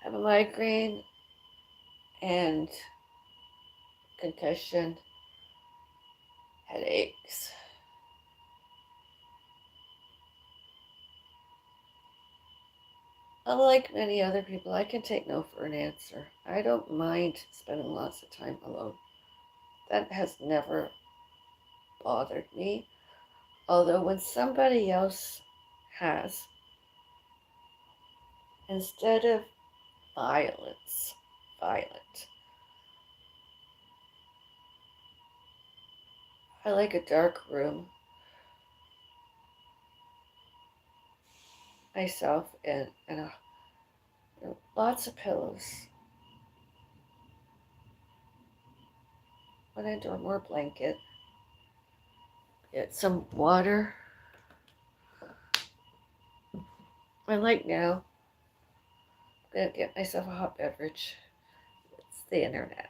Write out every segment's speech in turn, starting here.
have a migraine and concussion, headaches. Unlike many other people, I can take no for an answer. I don't mind spending lots of time alone. That has never bothered me. Although when somebody else has, instead of violent, I like a dark room, myself, and lots of pillows, an indoor blanket, get some water. I like now, I'm gonna get myself a hot beverage. It's the internet.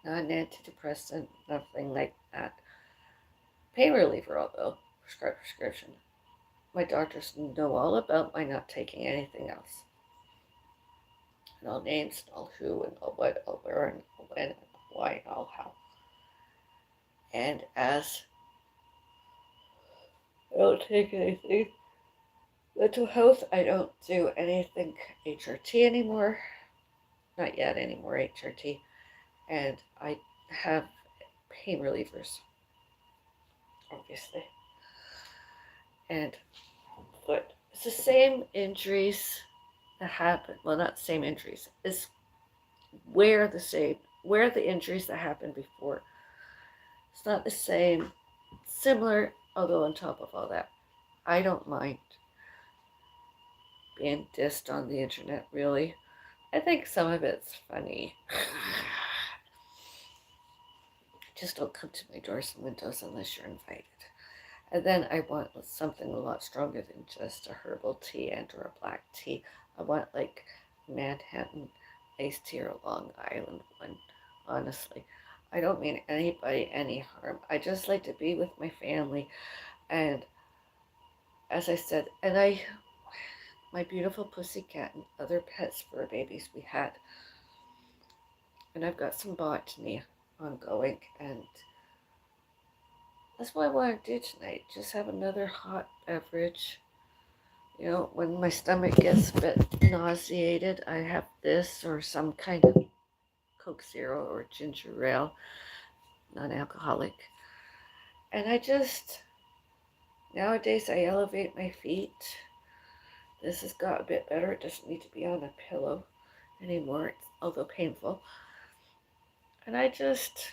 Not an antidepressant, nothing like that. Pain reliever, although, prescription. My doctors know all about my not taking anything else. And all names, and all who, and all what, all where, and all when, and all why, and all how. And as I don't take anything mental health, I don't do anything HRT anymore. Not yet anymore, HRT. And I have pain relievers, obviously. And but it's the same injuries that happen. Well, not the same injuries. It's where the injuries that happened before. It's not the same. Similar, although on top of all that, I don't mind being dissed on the internet, really. I think some of it's funny. Just don't come to my doors and windows unless you're invited. And then I want something a lot stronger than just a herbal tea and or a black tea. I want like Manhattan iced tea or a Long Island one, honestly. I don't mean anybody any harm. I just like to be with my family. And as I said, my beautiful pussycat and other pets, fur babies we had. And I've got some botany ongoing, and that's what I want to do tonight. Just have another hot beverage. You know, when my stomach gets a bit nauseated, I have this or some kind of Coke Zero or ginger ale, non-alcoholic. And nowadays I elevate my feet. This has got a bit better. It doesn't need to be on a pillow anymore, although painful. And I just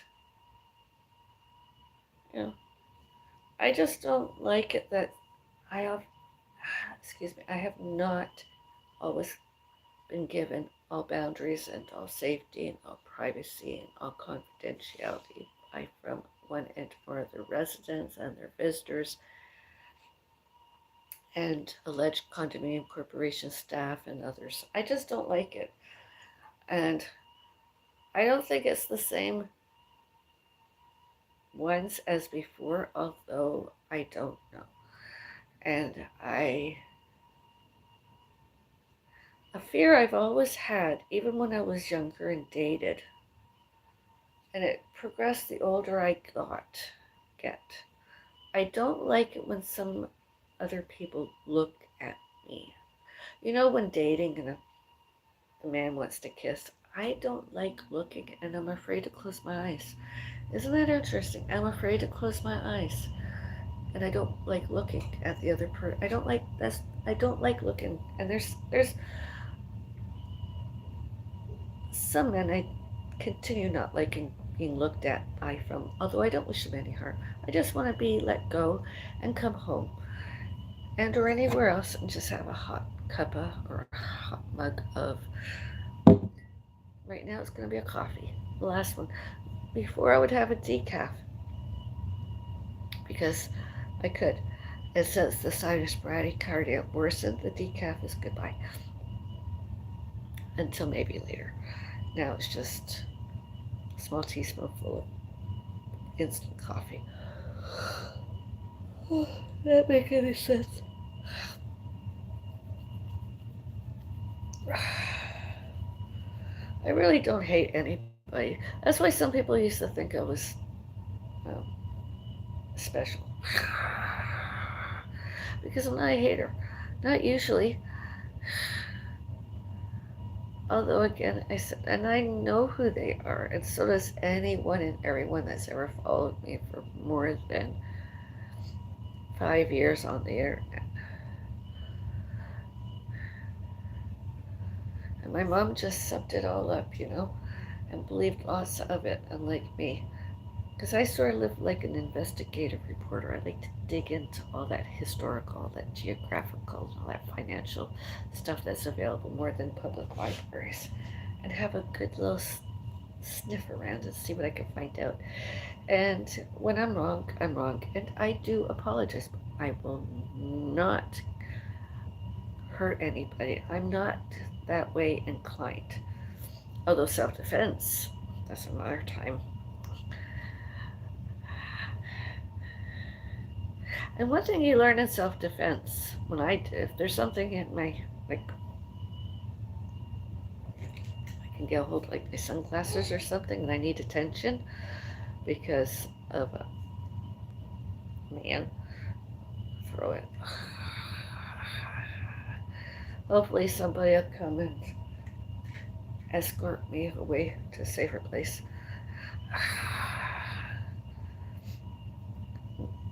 don't like it that I have, I have not always been given all boundaries and all safety and all privacy and all confidentiality from one and more of the residents and their visitors and alleged condominium corporation staff and others. I just don't like it. And I don't think it's the same ones as before, although I don't know. And a fear I've always had, even when I was younger and dated, and it progressed the older I get. I don't like it when some other people look at me. You know, when dating and the man wants to kiss, I don't like looking, and I'm afraid to close my eyes. Isn't that interesting? I'm afraid to close my eyes, and I don't like looking at the other person. I don't like looking, and there's some men I continue not liking being looked at by from, although I don't wish them any harm. I just want to be let go and come home and or anywhere else and just have a hot cuppa or a hot mug of, right now it's going to be a coffee, the last one. Before I would have a decaf because I could. And since the sinus bradycardia worsened, the decaf is goodbye until maybe later. Now it's just a small teaspoonful of instant coffee. That make any sense? I really don't hate anybody. That's why some people used to think I was well, special. Because I'm not a hater. Not usually. Although again, I said, and I know who they are, and so does anyone and everyone that's ever followed me for more than 5 years on the internet. And my mom just sucked it all up, and believed lots of it, unlike me. Because I sort of live like an investigative reporter. I like to dig into all that historical, all that geographical, all that financial stuff that's available more than public libraries. And have a good little sniff around and see what I can find out. And when I'm wrong, I'm wrong. And I do apologize. But I will not hurt anybody. I'm not that way inclined. Although self-defense, that's another time. And one thing you learn in self-defense, when I did, if there's something in my, like, I can get a hold of, like, my sunglasses or something, and I need attention because of a man, throw it. Hopefully somebody will come and escort me away to a safer place.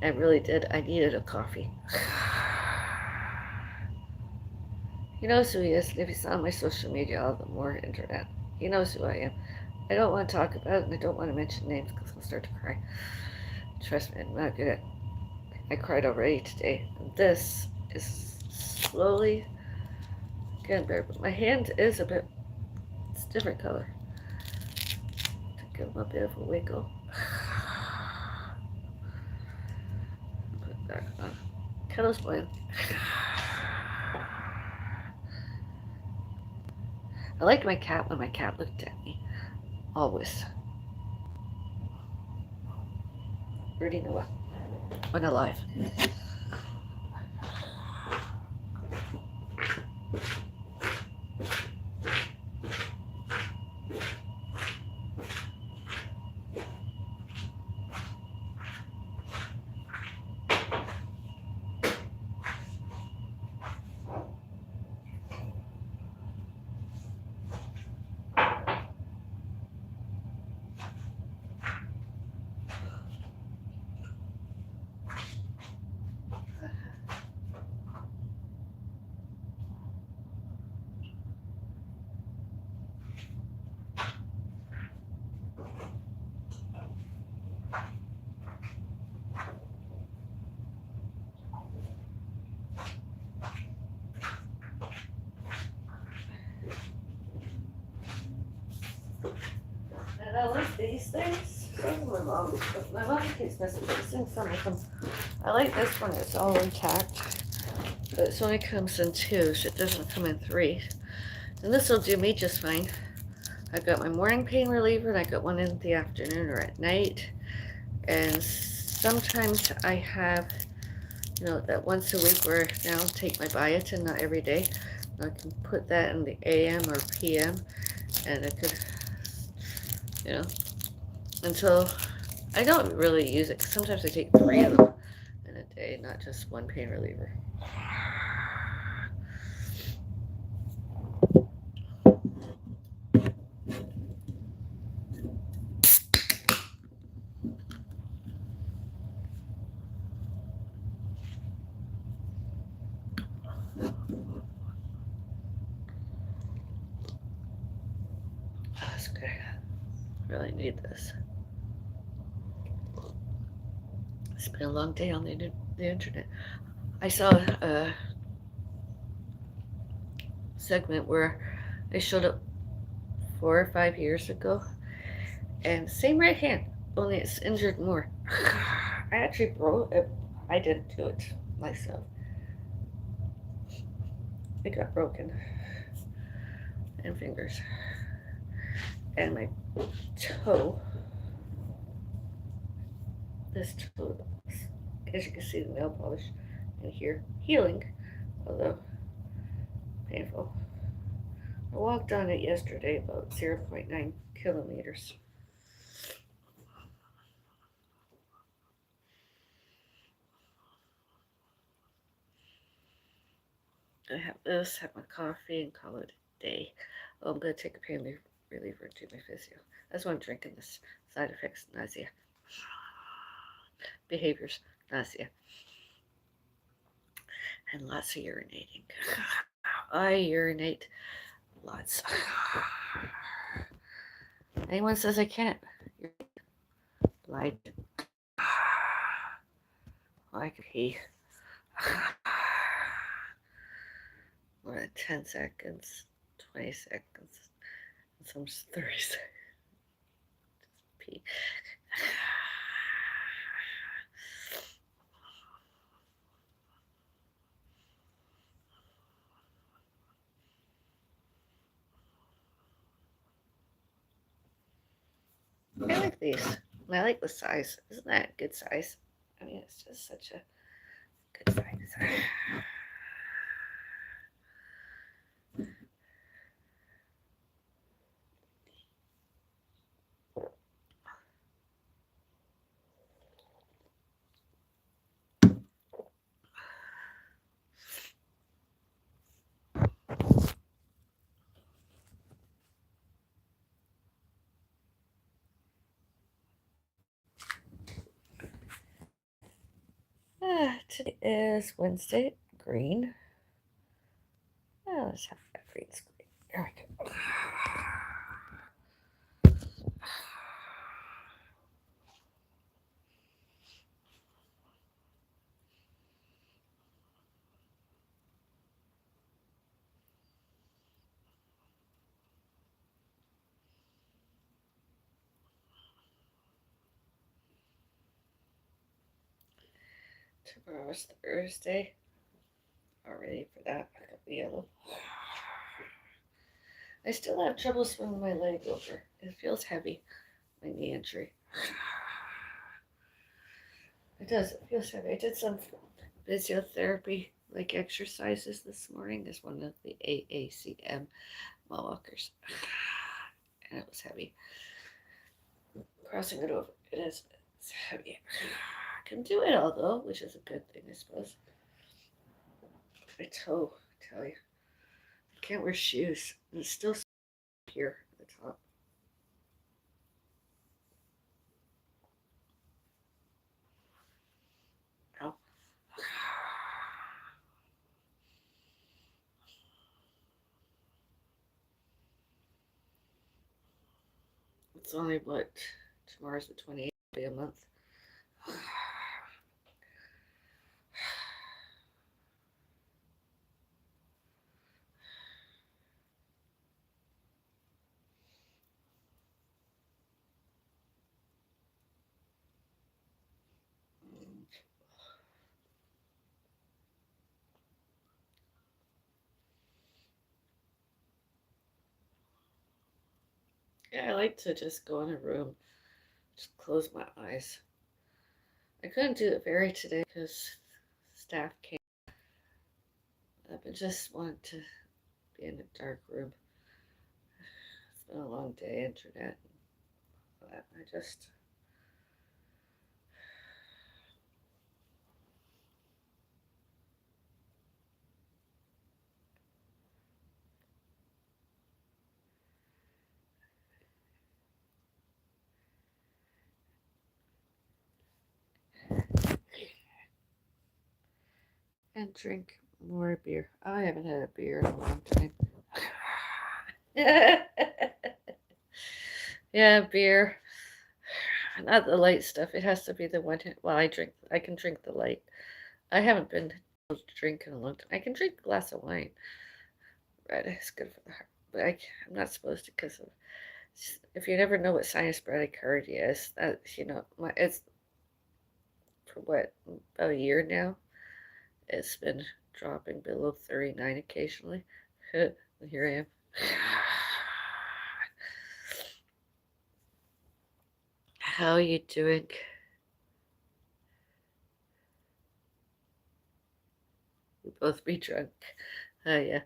I really did. I needed a coffee. He knows who he is, and if he's on my social media, all the more internet, he knows who I am. I don't want to talk about it, and I don't want to mention names because I'll start to cry. Trust me, I'm not good at it. I cried already today. And this is slowly getting better, but my hand is a bit, it's a different color. To give him a bit of a wiggle. Put it back on. Kettle's boiling. I liked my cat when my cat looked at me. Always. Rudy Noah. When alive. And I like these things. My mom keeps missing some of them. I like this one, it's all intact. But it only comes in two, so it doesn't come in three. And this will do me just fine. I've got my morning pain reliever, and I got one in the afternoon or at night. And sometimes I have, that once a week where now I take my biotin, not every day. I can put that in the AM or PM, and it could, until I don't really use it. Cause sometimes I take 3 of them in a day, not just one pain reliever. That's good. I really need this. It's been a long day on the internet. I saw a segment where they showed up 4 or 5 years ago, and same right hand, only it's injured more. I actually broke it. I didn't do it myself. It got broken, and fingers, and my toe. This toe, as you can see, the nail polish in here, healing, although painful. I walked on it yesterday, about 0.9 kilometers. I have this, have my coffee, and call it a day. Oh, I'm going to take a pain reliever and do my physio. That's why I'm drinking this. Side effects, nausea. Behaviors, nausea. And lots of urinating. I urinate lots. Anyone says I can't, like, like he. More than 10 seconds, 20 seconds, and sometimes 30 seconds. Just pee. I like these. And I like the size. Isn't that a good size? I mean, it's just such a good size. Today is Wednesday. Green. Let's have that green screen. There we go. Tomorrow's Thursday. Already for that. Pick up the yellow. I still have trouble swinging my leg over. It feels heavy. My knee injury. It does. It feels heavy. I did some physiotherapy like exercises this morning. There's one of the AACM walkers, and it was heavy. Crossing it over, it's heavy. I can do it all though, which is a good thing, I suppose. My toe, I tell you, I can't wear shoes. And it's still here at the top. Ow. It's only what? Tomorrow's the 28th, be a month. Yeah, I like to just go in a room, just close my eyes. I couldn't do it very today because staff came. But just wanted to be in a dark room. It's been a long day, internet, and all that. I just and drink more beer. I haven't had a beer in a long time. Yeah, beer. Not the light stuff. It has to be the one. Well, I can drink the light. I haven't been able to drink in a long time. I can drink a glass of wine. Red is good for the heart, but I'm not supposed to because of. If you never know what sinus bradycardia is, that it's for what about a year now. It's been dropping below 39 occasionally. Here I am. How are you doing? We both be drunk. Oh yeah.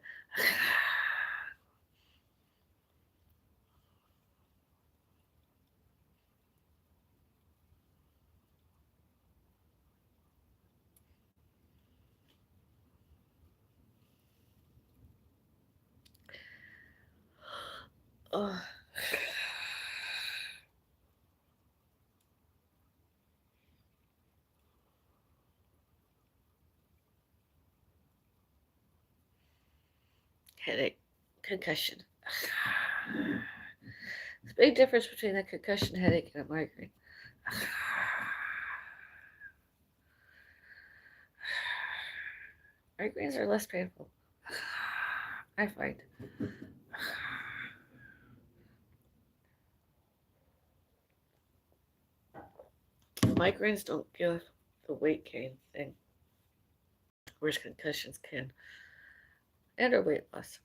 Oh. Headache, concussion. There's a big difference between a concussion headache and a migraine. Migraines are less painful, I find. Migraines don't give the weight gain thing, whereas concussions can, and or weight loss.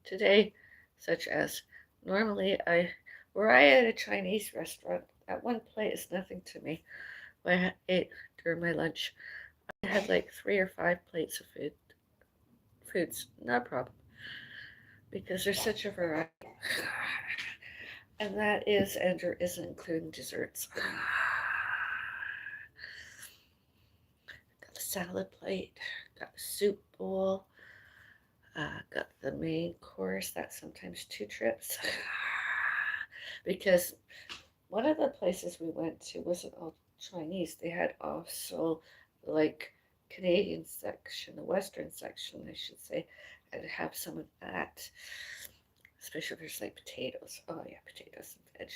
Today, such as normally were I at a Chinese restaurant, that one plate is nothing to me. When I ate during my lunch, I had like 3 or 5 plates of foods, no problem, because there's such a variety. And that is, and there isn't including desserts. Got a salad plate, got a soup bowl, got the main course, that's sometimes 2 trips. Because one of the places we went to wasn't all Chinese. They had also like Canadian section, the Western section, I should say, and have some of that. Especially if there's like potatoes. Oh yeah, potatoes and veg.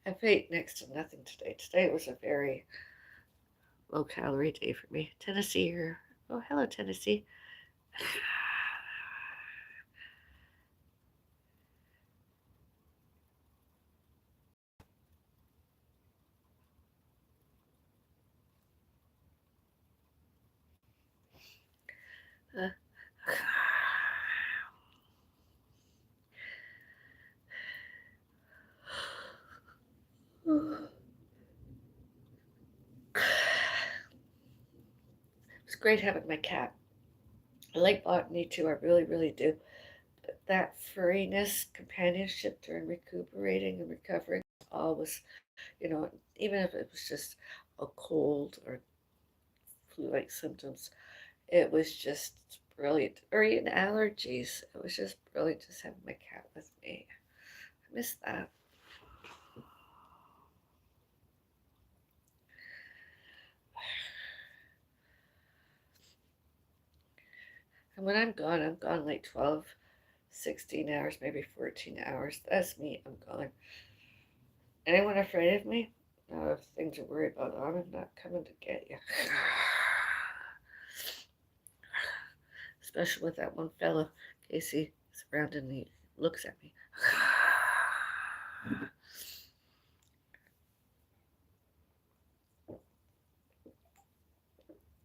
I've ate next to nothing today. Today was a very low calorie day for me. Tennessee here. Oh, hello, Tennessee. Uh, it's great having my cat. I like botany too, I really, really do. But that furriness, companionship during recuperating and recovering, always, even if it was just a cold or flu like symptoms, it was just brilliant. Or even allergies. It was just brilliant just having my cat with me. I miss that. And when I'm gone like 12, 16 hours, maybe 14 hours. That's me, I'm gone. Anyone afraid of me? No, things to worry about. I'm not coming to get you. Especially with that one fellow, Casey, is around and he looks at me.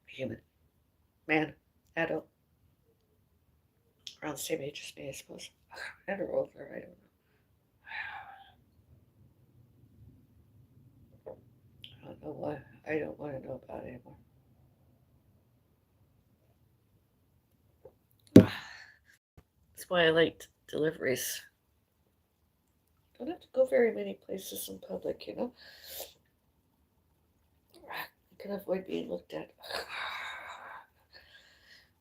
Human, man, adult, around the same age as me, I suppose. And or older, I don't know. I don't know what I don't want to know about anymore. That's why I liked deliveries. Don't have to go very many places in public, you know. You can avoid being looked at.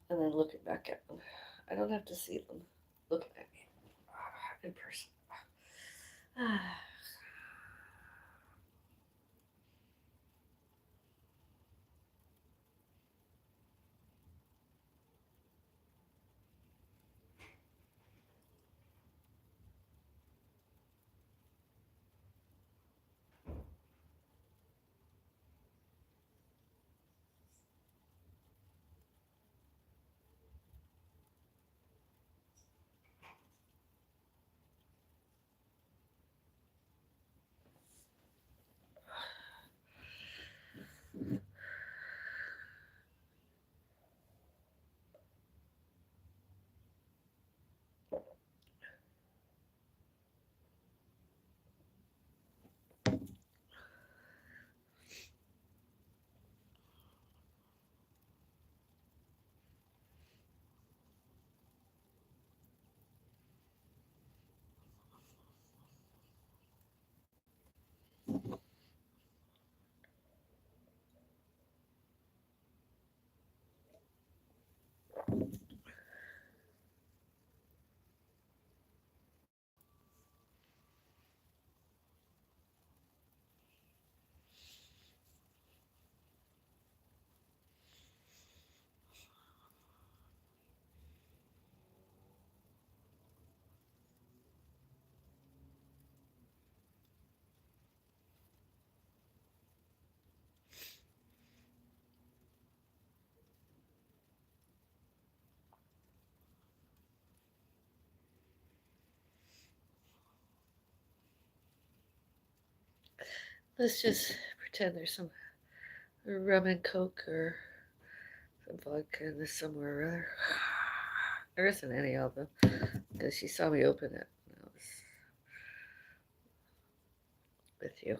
And then looking back at them. I don't have to see them looking at me in person. Let's just pretend there's some rum and coke or some vodka in this somewhere or other. There isn't any of them because she saw me open it when I was with you.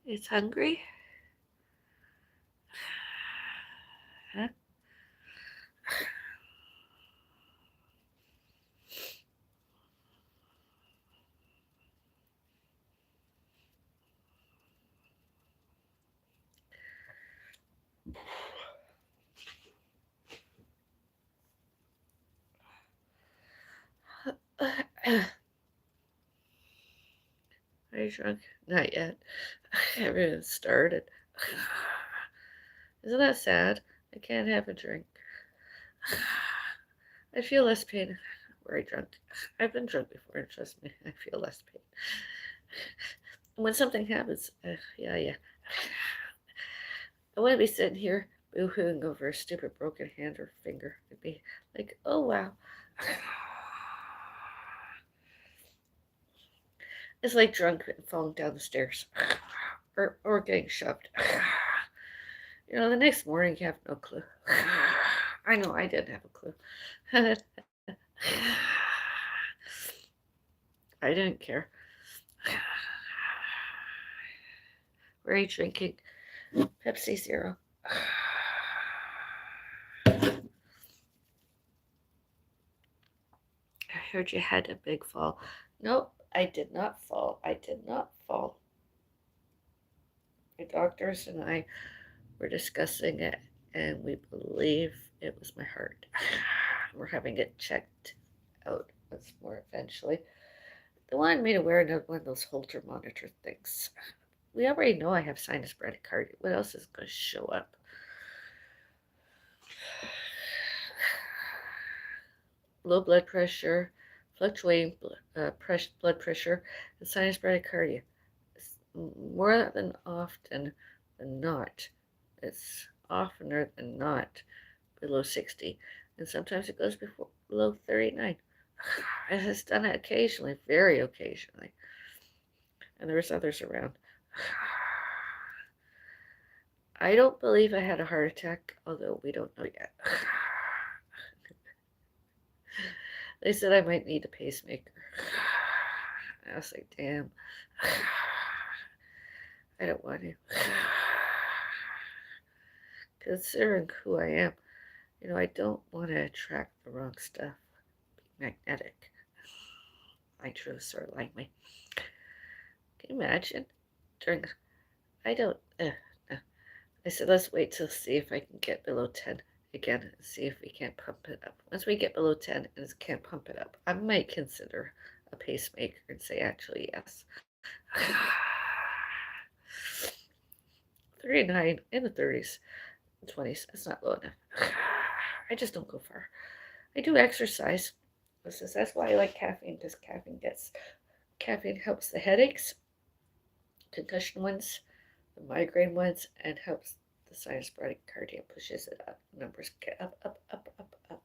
It's hungry? Huh? Are you drunk? Not yet. I haven't even started. Isn't that sad? I can't have a drink. I feel less pain. Very drunk. I've been drunk before, and trust me, I feel less pain. When something happens, yeah. I wouldn't be sitting here boo-hooing over a stupid broken hand or finger. I'd be like, oh wow. It's like drunk and falling down the stairs. Or getting shoved. The next morning you have no clue. I know I didn't have a clue. I didn't care. Were you drinking Pepsi Zero? I heard you had a big fall. Nope, I did not fall. I did not fall. My doctors and I were discussing it, and we believe it was my heart. We're having it checked out once more eventually. They wanted me to wear another one of those Holter monitor things. We already know I have sinus bradycardia. What else is going to show up? Low blood pressure, fluctuating blood pressure, and sinus bradycardia. More than often than not, it's oftener than not below 60, and sometimes it goes below 39. It has done it occasionally, very occasionally, and there's others around. I don't believe I had a heart attack, although we don't know yet. They said I might need a pacemaker. I was like, damn. I don't want to. Considering who I am, I don't want to attract the wrong stuff. Be magnetic. My true sort like me. Can you imagine? I don't. No. I said, let's wait till see if I can get below 10 again and see if we can't pump it up. Once we get below 10 and can't pump it up, I might consider a pacemaker and say, actually, yes. 39 in the 30s, 20s, that's not low enough. I just don't go far. I do exercise. That's why I like caffeine, because caffeine helps the headaches, concussion ones, the migraine ones, and helps the sinus bradycardia, pushes it up. Numbers get up, up, up, up, up.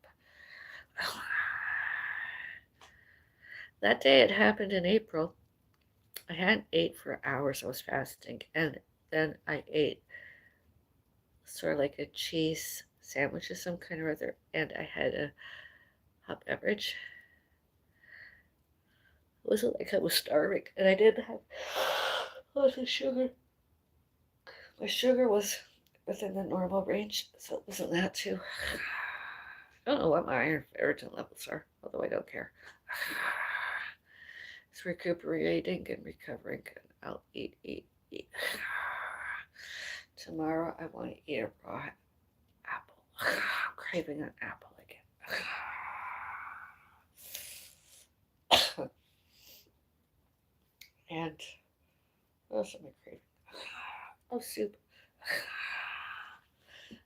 That day it happened in April. I hadn't ate for hours. I was fasting, and then I ate sort of like a cheese sandwich of some kind or other, and I had a hot beverage. It wasn't like I was starving, and I didn't have lots of sugar. My sugar was within the normal range, so it wasn't that too. I don't know what my iron ferritin levels are, although I don't care. It's recuperating and recovering, and I'll eat. Tomorrow I want to eat a raw apple. I'm craving an apple again. And what else am I craving? Oh, soup.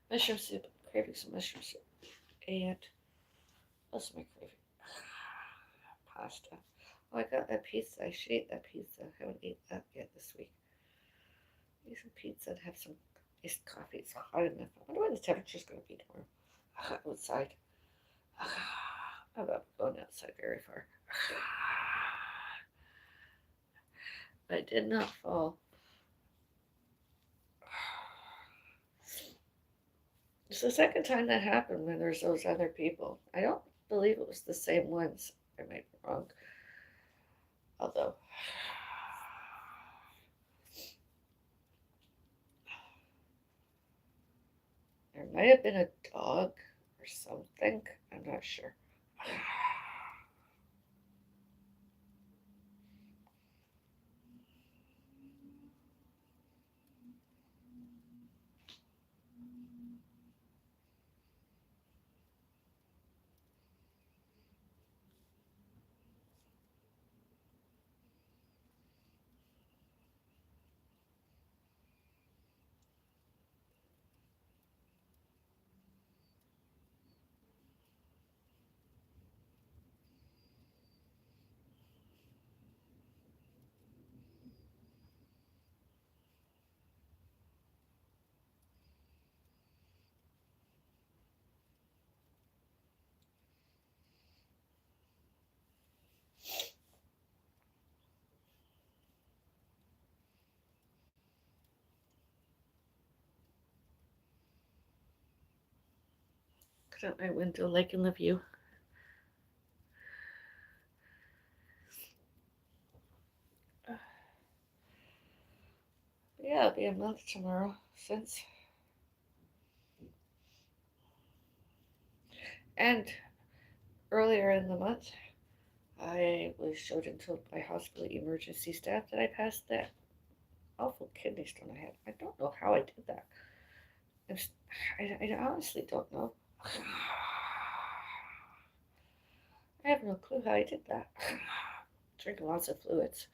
Mushroom soup. I'm craving some mushroom soup. And what else am I craving? Pasta. Oh, I got that pizza. I should eat that pizza. I haven't eaten that yet this week. Eat some pizza and have some iced coffee. It's hot enough. I wonder what the temperature's going to be tomorrow. Outside. I'm not going outside very far. I did not fall. It's the second time that happened when there's those other people. I don't believe it was the same ones. I might be wrong. Although, there might have been a dog or something. I'm not sure. look out my window, liking the view. Yeah, it'll be a month tomorrow since. And earlier in the month, I was showed into my hospital emergency staff that I passed that awful kidney stone I had. I don't know how I did that. I honestly don't know. I have no clue how I did that. Drinking lots of fluids.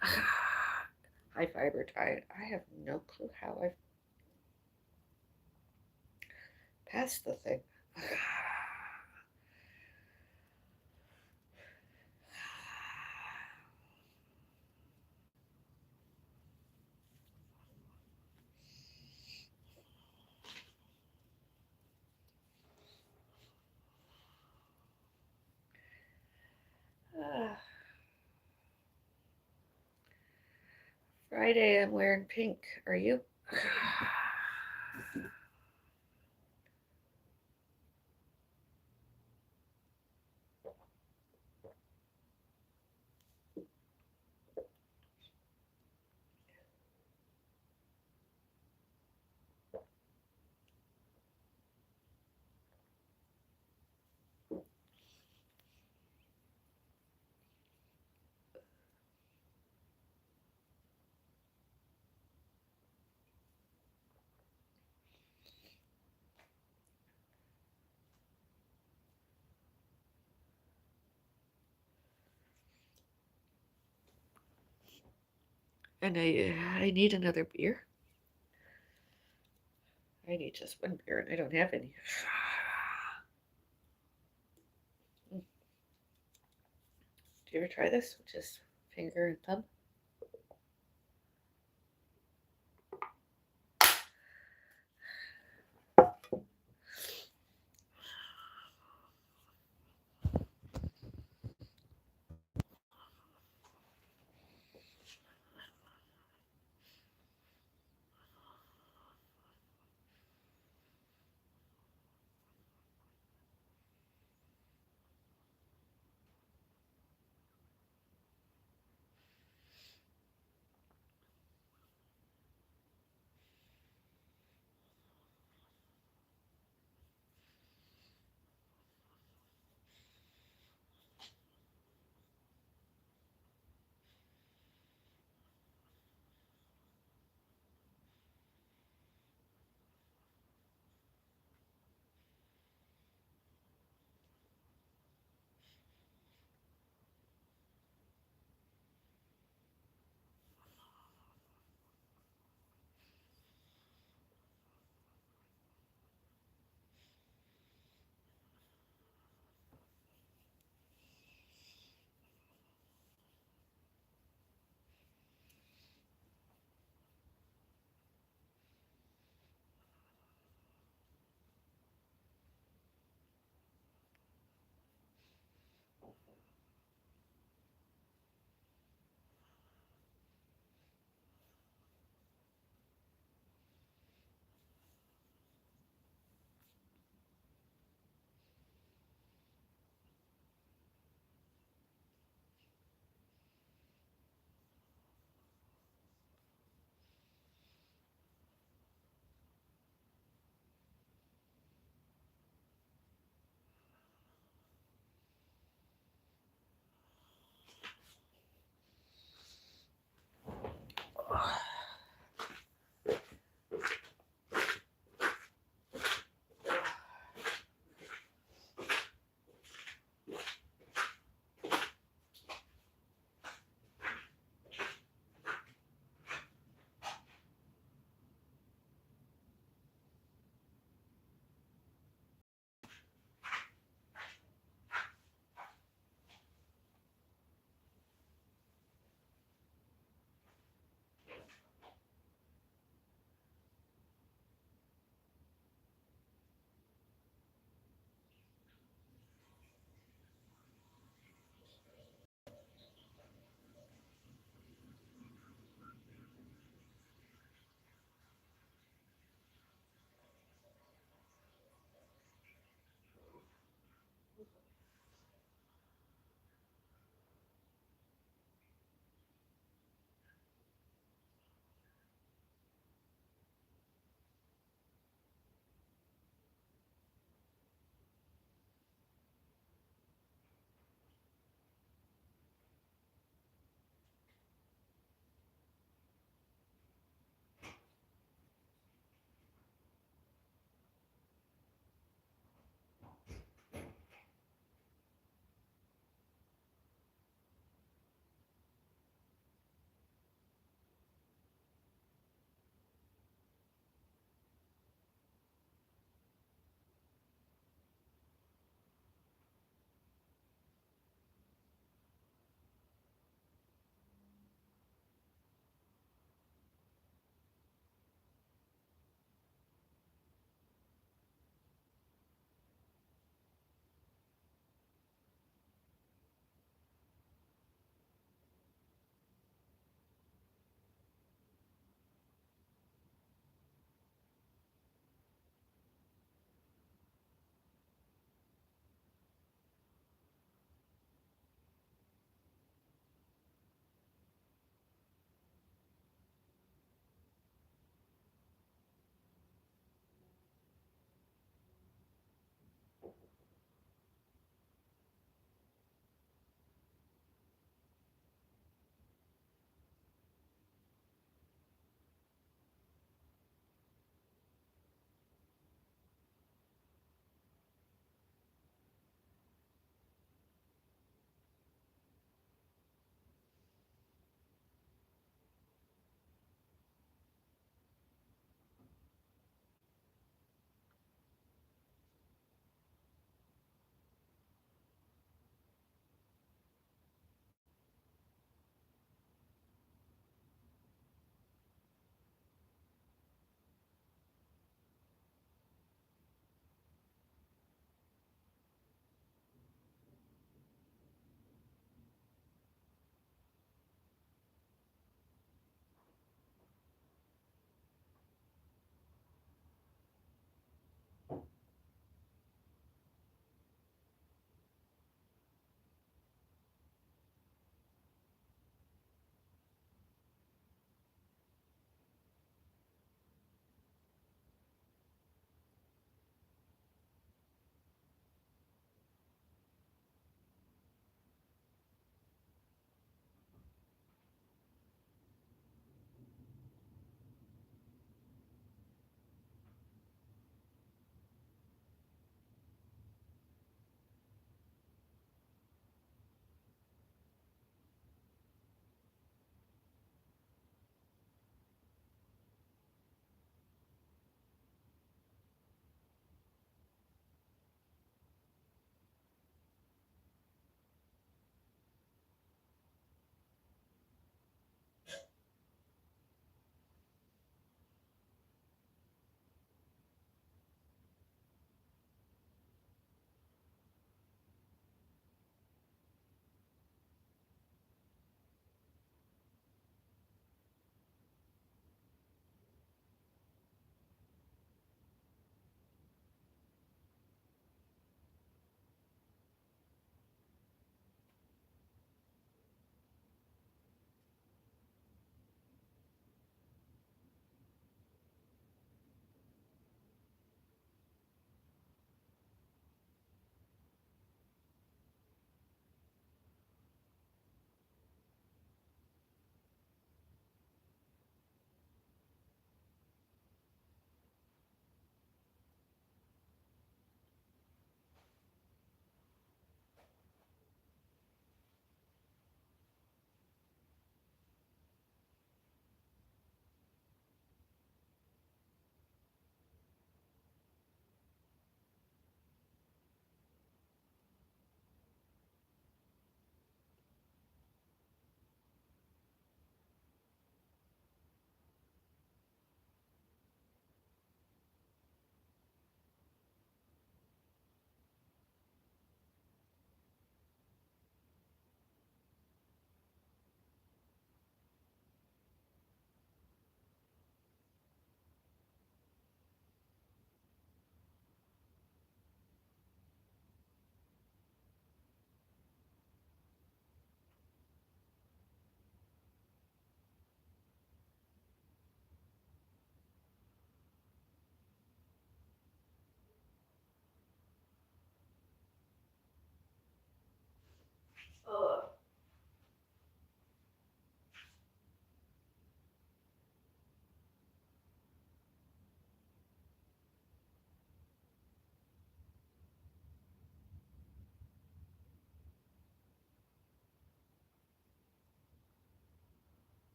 High fiber diet. I have no clue how I passed the thing. Friday, I'm wearing pink. Are you? And I need another beer. I need just one beer, and I don't have any. Do you ever try this? Just finger and thumb.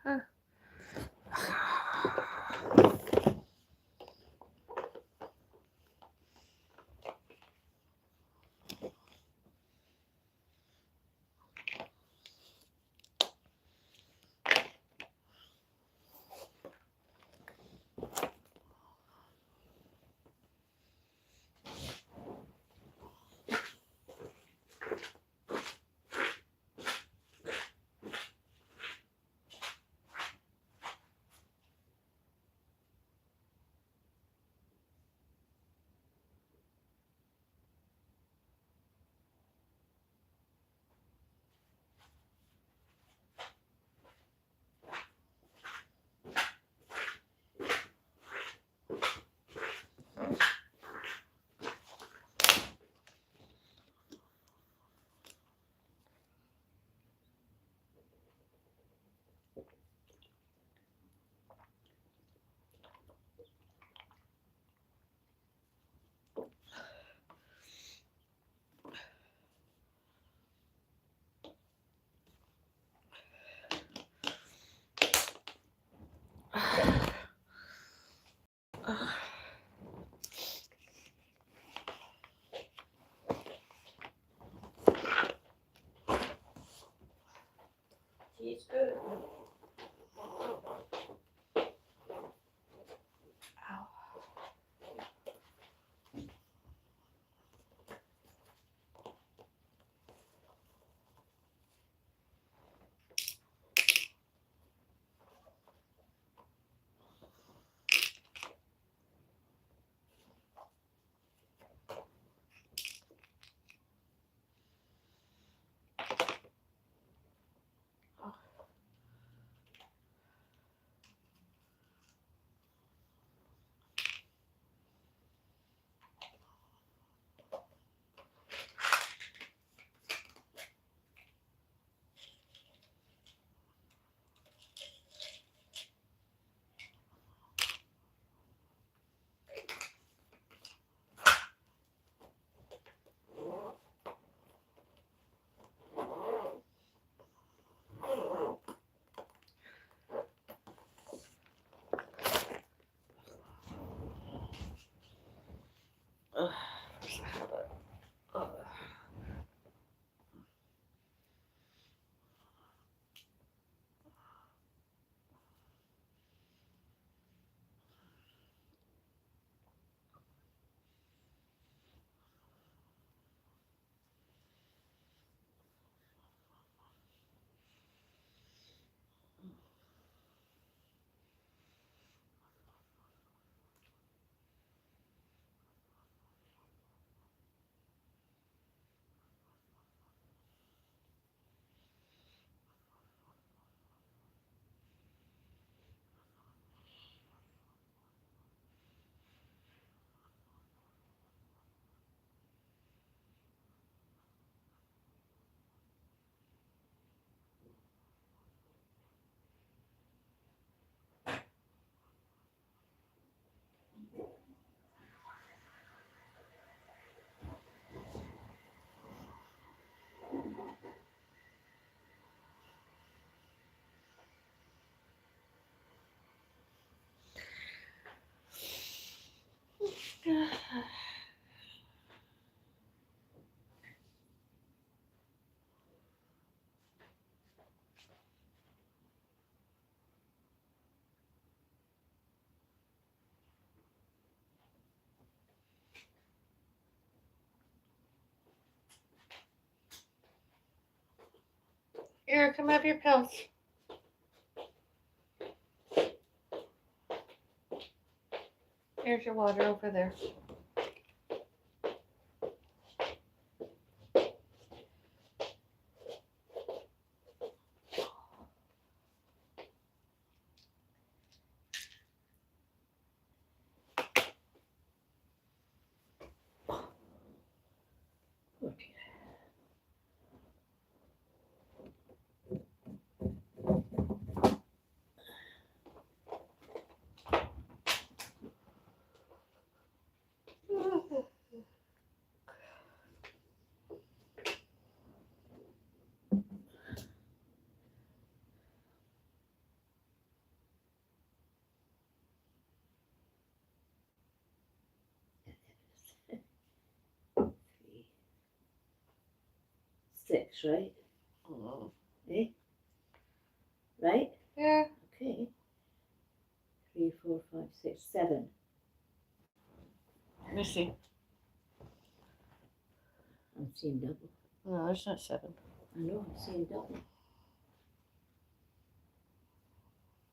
Huh. He's good. Ow. Ugh. Ugh. Here, come have your pills. Here's your water over there. 6, right? Mm. Eh? Right? Yeah. Okay. 3, 4, 5, 6, 7. Let me see. I'm seeing double. No, there's not 7. I know, I'm seeing double.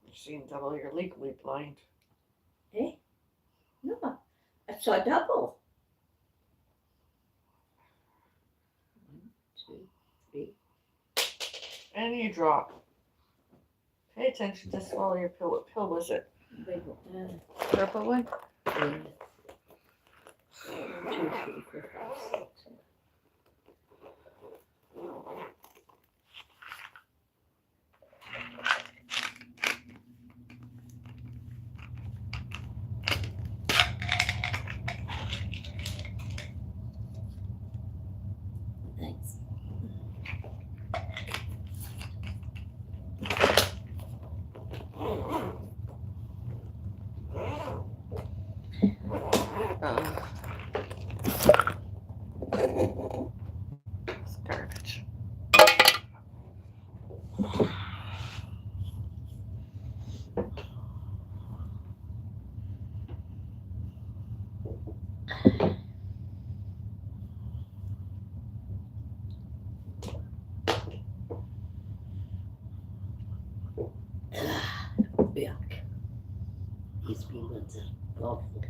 You're seeing double. You're legally blind. Eh? No, I saw double. 1, 2, 3. And you drop. Pay attention to swallow your pill. What pill was it? Big Purple one? yeah. 2, 3, 4, 5, 6. Thanks. It's garbage. Yuck. These wee ones are awful.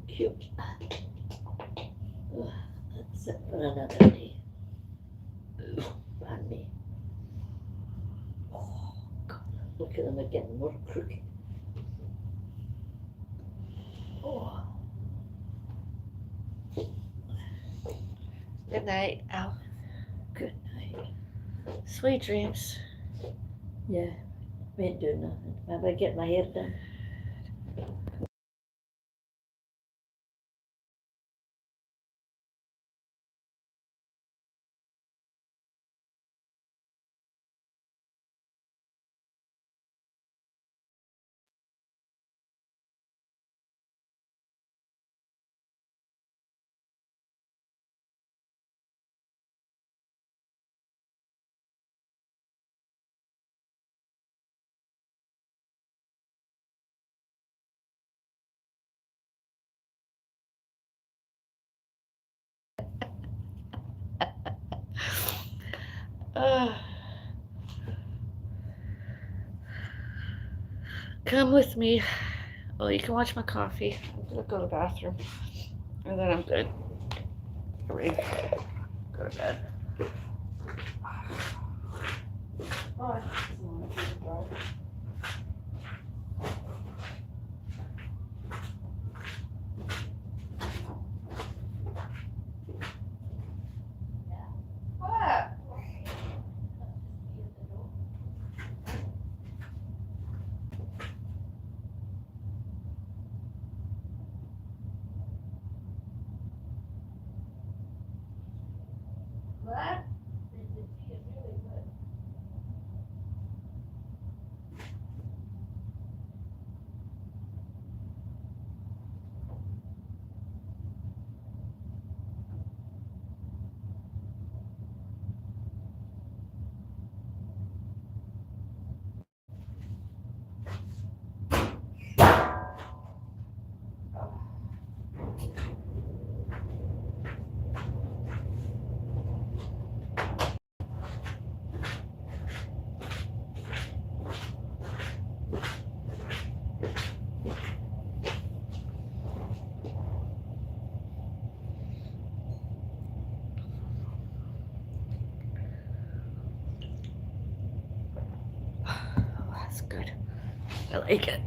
Cute. That's it for another day. Pardon me. Oh, God. Look at them, they're getting more crooked. Oh. Good night, Al. Good night. Sweet dreams. Yeah, I ain't doing nothing. Maybe I get my hair done. Come with me. Well, you can watch my coffee. I'm gonna go to the bathroom. And then I'm good. Ready. Go to bed. Bye. What? What? Oh, that's good. I like it.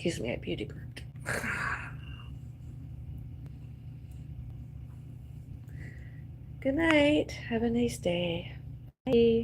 Excuse me, I beauty burped. Good night. Have a nice day. Bye.